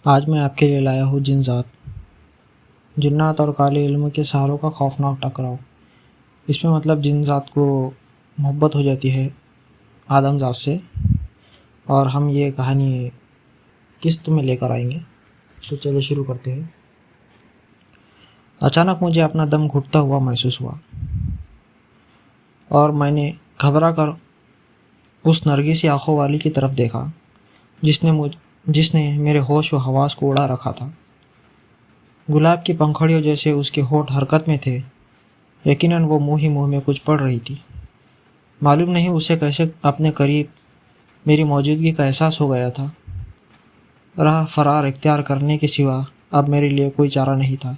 آج میں آپ کے لیے لایا ہوں جن ذات، جنات اور کالے علم کے سہاروں کا خوفناک ٹکراؤ۔ اس میں مطلب جن ذات کو محبت ہو جاتی ہے آدم ذات سے، اور ہم یہ کہانی قسط میں لے کر آئیں گے۔ تو چلے شروع کرتے ہیں۔ اچانک مجھے اپنا دم گھٹتا ہوا محسوس ہوا اور میں نے گھبرا کر اس نرگسی آنکھوں والی کی طرف دیکھا جس نے میرے ہوش و حواس کو اڑا رکھا تھا۔ گلاب کی پنکھڑیوں جیسے اس کے ہونٹ حرکت میں تھے، یقیناً وہ منہ ہی منہ میں کچھ پڑھ رہی تھی۔ معلوم نہیں اسے کیسے اپنے قریب میری موجودگی کا احساس ہو گیا تھا۔ راہ فرار اختیار کرنے کے سوا اب میرے لیے کوئی چارہ نہیں تھا۔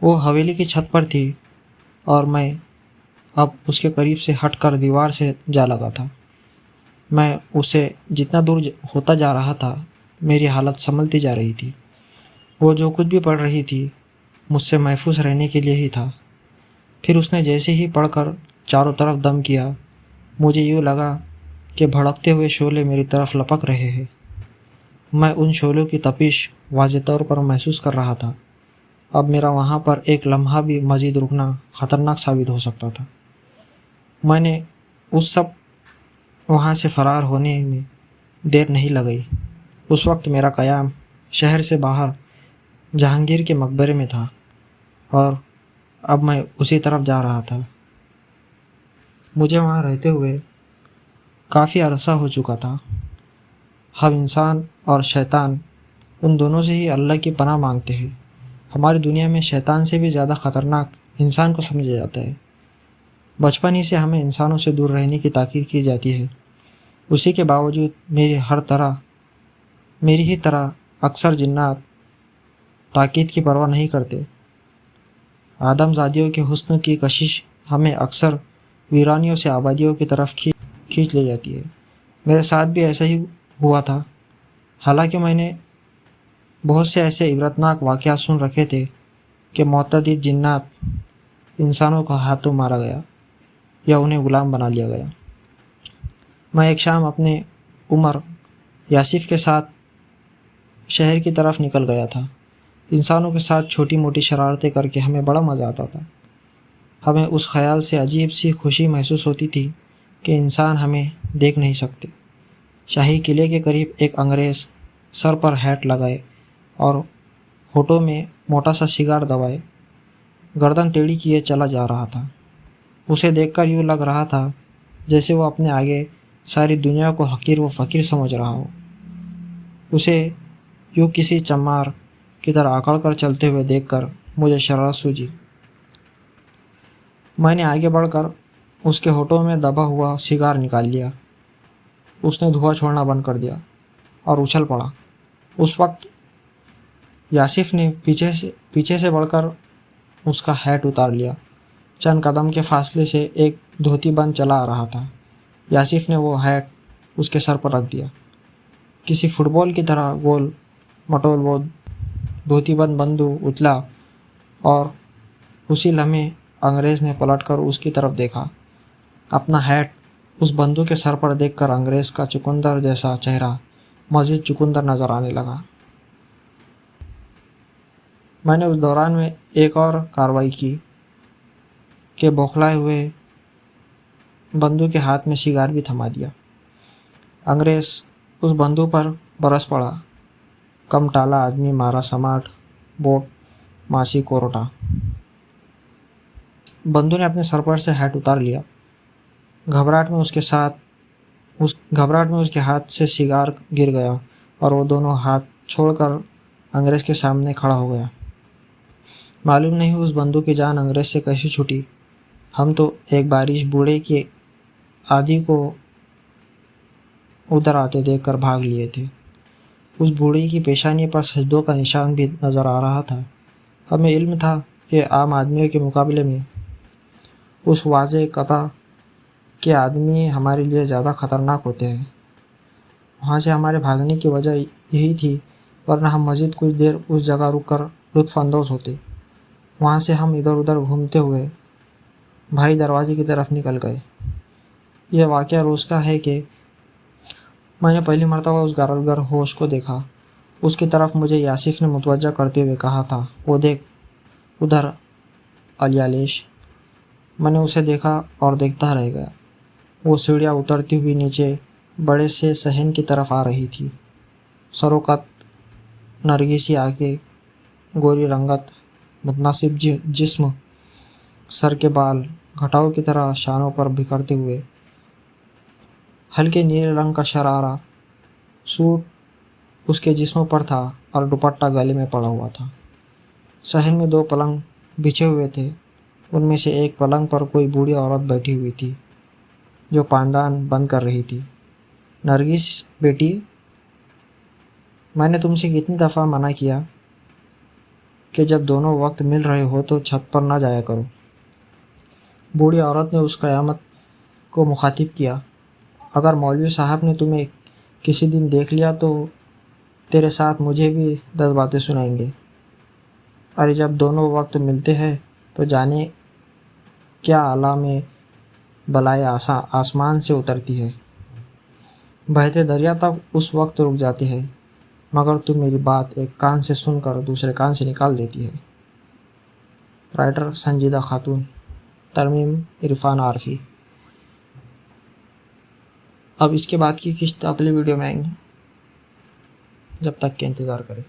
وہ حویلی کی چھت پر تھی اور میں اب اس کے قریب سے ہٹ کر دیوار سے جا لگا تھا۔ میں اسے جتنا دور ہوتا جا رہا تھا میری حالت سنبھلتی جا رہی تھی۔ وہ جو کچھ بھی پڑھ رہی تھی مجھ سے محفوظ رہنے کے لیے ہی تھا۔ پھر اس نے جیسے ہی پڑھ کر چاروں طرف دم کیا، مجھے یوں لگا کہ بھڑکتے ہوئے شعلے میری طرف لپک رہے ہیں۔ میں ان شعلوں کی تپش واضح طور پر محسوس کر رہا تھا۔ اب میرا وہاں پر ایک لمحہ بھی مزید رکنا خطرناک ثابت ہو سکتا تھا۔ میں نے اس سب وہاں سے فرار ہونے میں دیر نہیں لگائی۔ اس وقت میرا قیام شہر سے باہر جہانگیر کے مقبرے میں تھا اور اب میں اسی طرف جا رہا تھا۔ مجھے وہاں رہتے ہوئے کافی عرصہ ہو چکا تھا۔ ہم انسان اور شیطان ان دونوں سے ہی اللہ کی پناہ مانگتے ہیں۔ ہماری دنیا میں شیطان سے بھی زیادہ خطرناک انسان کو سمجھا جاتا ہے۔ بچپن ہی سے ہمیں انسانوں سے دور رہنے کی تاکید کی جاتی ہے۔ اسی کے باوجود میری ہی طرح اکثر جنات تاکید کی پرواہ نہیں کرتے۔ آدم زادیوں کے حسن کی کشش ہمیں اکثر ویرانیوں سے آبادیوں کی طرف کھینچ لے جاتی ہے۔ میرے ساتھ بھی ایسا ہی ہوا تھا۔ حالانکہ میں نے بہت سے ایسے عبرتناک واقعات سن رکھے تھے کہ معتدل جنات انسانوں کو ہاتھوں مارا گیا یا انہیں غلام بنا لیا گیا۔ میں ایک شام اپنے عمر یاسف کے ساتھ شہر کی طرف نکل گیا تھا۔ انسانوں کے ساتھ چھوٹی موٹی شرارتیں کر کے ہمیں بڑا مزہ آتا تھا۔ ہمیں اس خیال سے عجیب سی خوشی محسوس ہوتی تھی کہ انسان ہمیں دیکھ نہیں سکتے۔ شاہی قلعے کے قریب ایک انگریز سر پر ہیٹ لگائے اور ہونٹوں میں موٹا سا سگار دبائے گردن ٹیڑھی کیے چلا جا رہا تھا۔ اسے دیکھ کر یوں لگ رہا تھا جیسے وہ اپنے آگے ساری دنیا کو حقیر و فقیر سمجھ رہا ہو۔ اسے یوں کسی چمار کی طرح اکڑ کر چلتے ہوئے دیکھ کر مجھے شرارت سوجی۔ میں نے آگے بڑھ کر اس کے ہونٹوں میں دبا ہوا سگار نکال لیا۔ اس نے دھواں چھوڑنا بند کر دیا اور اچھل پڑا۔ اس وقت یاسف نے پیچھے سے بڑھ کر اس کا ہیٹ اتار لیا۔ چند قدم کے فاصلے سے ایک دھوتی بند چلا آ رہا تھا۔ یاسف نے وہ ہیٹ اس کے سر پر رکھ دیا۔ کسی فٹ بال کی طرح گول مٹول وہ دھوتی بند بندو اچھلا اور اسی لمحے انگریز نے پلٹ کر اس کی طرف دیکھا۔ اپنا ہیٹ اس بندو کے سر پر دیکھ کر انگریز کا چقندر جیسا چہرہ مزید چقندر نظر آنے لگا۔ میں نے اس دوران میں ایک اور کارروائی کی کہ بوکھلائے ہوئے بندو کے ہاتھ میں سگار بھی تھما دیا۔ انگریز اس بندو پر برس پڑا۔ کم ٹالا آدمی مارا سماٹ بوٹ ماسی کوروٹا۔ بندو نے اپنے سر پر سے ہیٹ اتار لیا۔ گھبراہٹ میں اس کے ہاتھ سے سگار گر گیا اور وہ دونوں ہاتھ چھوڑ کر انگریز کے سامنے کھڑا ہو گیا۔ معلوم نہیں اس بندو کی جان انگریز سے کیسی چھوٹی۔ ہم تو ایک بارش بوڑھے کی آدھی کو ادھر آتے دیکھ کر بھاگ لیے تھے۔ اس بوڑھی کی پیشانی پر سجدوں کا نشان بھی نظر آ رہا تھا۔ ہمیں علم تھا کہ عام آدمیوں کے مقابلے میں اس واضح قطع کے آدمی ہمارے لیے زیادہ خطرناک ہوتے ہیں۔ وہاں سے ہمارے بھاگنے کی وجہ یہی تھی، ورنہ ہم مزید کچھ دیر اس جگہ رک کر لطف اندوز ہوتے۔ وہاں سے ہم ادھر ادھر گھومتے ہوئے بھائی دروازے کی طرف نکل گئے۔ یہ واقعہ روز کا ہے کہ میں نے پہلی مرتبہ اس غارتگر ہوش کو دیکھا۔ اس کی طرف مجھے یاسف نے متوجہ کرتے ہوئے کہا تھا، وہ دیکھ ادھر الیالیش۔ میں نے اسے دیکھا اور دیکھتا رہ گیا۔ وہ سیڑھیاں اترتی ہوئی نیچے بڑے سے صحن کی طرف آ رہی تھی۔ سروقت، نرگسی آنکھیں، گوری رنگت، متناسب جسم، سر کے بال گھٹاؤں کی طرح شانوں پر بکھرتے ہوئے، ہلکے نیلے رنگ کا شرارہ سوٹ اس کے جسم پر تھا اور دوپٹہ گلے میں پڑا ہوا تھا۔ صحن میں 2 پلنگ بچھے ہوئے تھے۔ ان میں سے ایک پلنگ پر کوئی بوڑھی عورت بیٹھی ہوئی تھی جو پائدان بند کر رہی تھی۔ نرگس بیٹی، میں نے تم سے کتنی دفعہ منع کیا کہ جب دونوں وقت مل رہے ہو تو چھت پر نہ جایا کرو۔ بوڑھی عورت نے اس قیامت کو مخاطب کیا۔ اگر مولوی صاحب نے تمہیں کسی دن دیکھ لیا تو تیرے ساتھ مجھے بھی 10 باتیں سنائیں گے۔ ارے جب دونوں وقت ملتے ہیں تو جانے کیا علام بلائے آسمان سے اترتی ہے۔ بہتے دریا تک اس وقت رک جاتے ہیں، مگر تم میری بات ایک کان سے سن کر دوسرے کان سے نکال دیتی ہے۔ رائٹر سنجیدہ خاتون، ترمیم عرفان عارفی۔ اب اس کے بعد کی قسط اگلی ویڈیو میں آئیں گے، جب تک کہ انتظار کریں۔